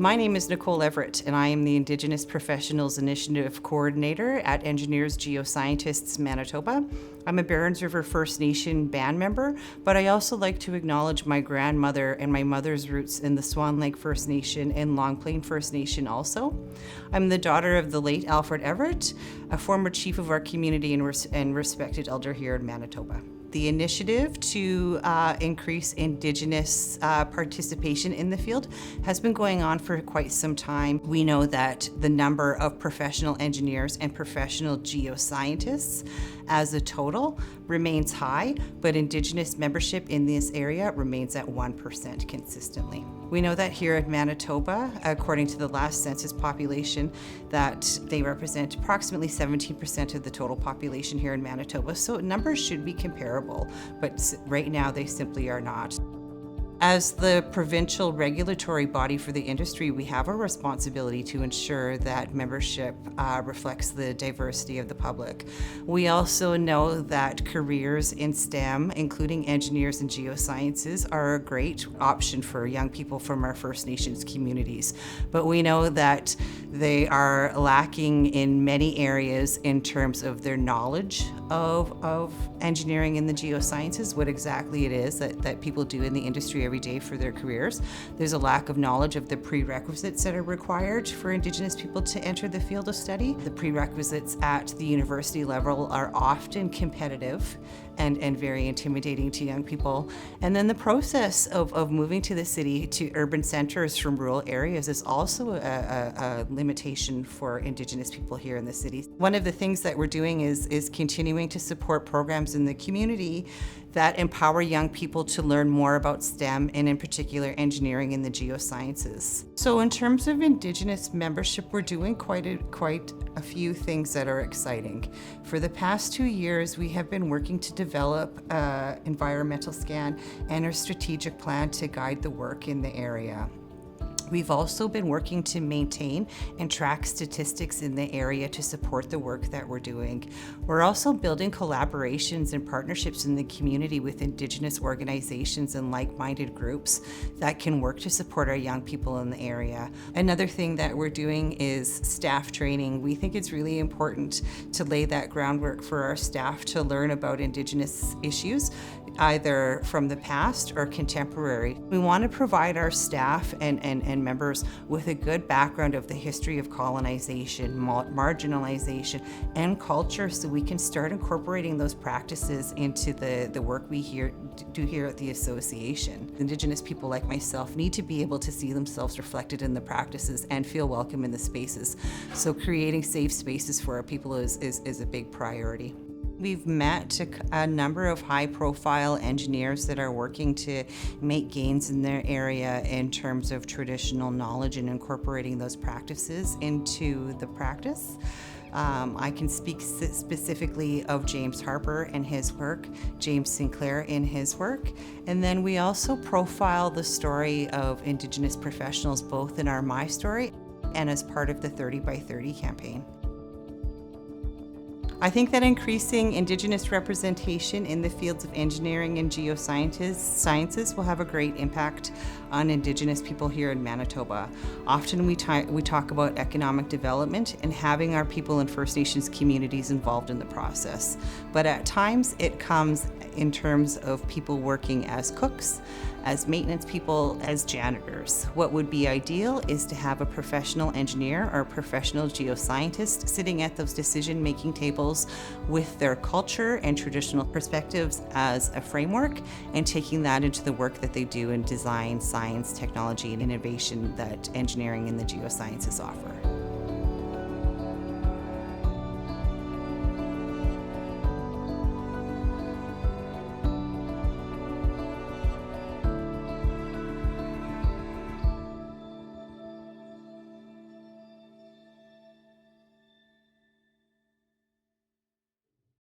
My name is Nicole Everett, and I am the Indigenous Professionals Initiative Coordinator at Engineers Geoscientists Manitoba. I'm a Barons River First Nation band member, but I also like to acknowledge my grandmother and my mother's roots in the Swan Lake First Nation and Long Plain First Nation also. I'm the daughter of the late Alfred Everett, a former chief of our community and respected elder here in Manitoba. The initiative to increase Indigenous participation in the field has been going on for quite some time. We know that the number of professional engineers and professional geoscientists as a total remains high, but Indigenous membership in this area remains at 1% consistently. We know that here in Manitoba, according to the last census population, that they represent approximately 17% of the total population here in Manitoba, so numbers should be comparable, but right now they simply are not. As the provincial regulatory body for the industry, we have a responsibility to ensure that membership reflects the diversity of the public. We also know that careers in STEM, including engineers and geosciences, are a great option for young people from our First Nations communities. But we know that they are lacking in many areas in terms of their knowledge of engineering and the geosciences, what exactly it is that people do in the industry every day for their careers. There's a lack of knowledge of the prerequisites that are required for Indigenous people to enter the field of study. The prerequisites at the university level are often competitive and very intimidating to young people. And then the process of moving to the city, to urban centers from rural areas, is also a limitation for Indigenous people here in the city. One of the things that we're doing is continuing to support programs in the community that empower young people to learn more about STEM and in particular engineering and the geosciences. So in terms of Indigenous membership, we're doing quite a few things that are exciting. For the past 2 years, we have been working to develop an environmental scan and a strategic plan to guide the work in the area. We've also been working to maintain and track statistics in the area to support the work that we're doing. We're also building collaborations and partnerships in the community with Indigenous organizations and like-minded groups that can work to support our young people in the area. Another thing that we're doing is staff training. We think it's really important to lay that groundwork for our staff to learn about Indigenous issues, either from the past or contemporary. We want to provide our staff and members with a good background of the history of colonization, marginalization, and culture, so we can start incorporating those practices into the work we do here at the association. Indigenous people like myself need to be able to see themselves reflected in the practices and feel welcome in the spaces. So creating safe spaces for our people is a big priority. We've met a number of high-profile engineers that are working to make gains in their area in terms of traditional knowledge and incorporating those practices into the practice. I can speak specifically of James Harper and his work, James Sinclair in his work, and then we also profile the story of Indigenous professionals both in our My Story and as part of the 30 by 30 campaign. I think that increasing Indigenous representation in the fields of engineering and geosciences will have a great impact on Indigenous people here in Manitoba. Often we talk about economic development and having our people in First Nations communities involved in the process. But at times it comes in terms of people working as cooks, as maintenance people, as janitors. What would be ideal is to have a professional engineer or a professional geoscientist sitting at those decision-making tables with their culture and traditional perspectives as a framework and taking that into the work that they do in design, science, technology, and innovation that engineering and the geosciences offer.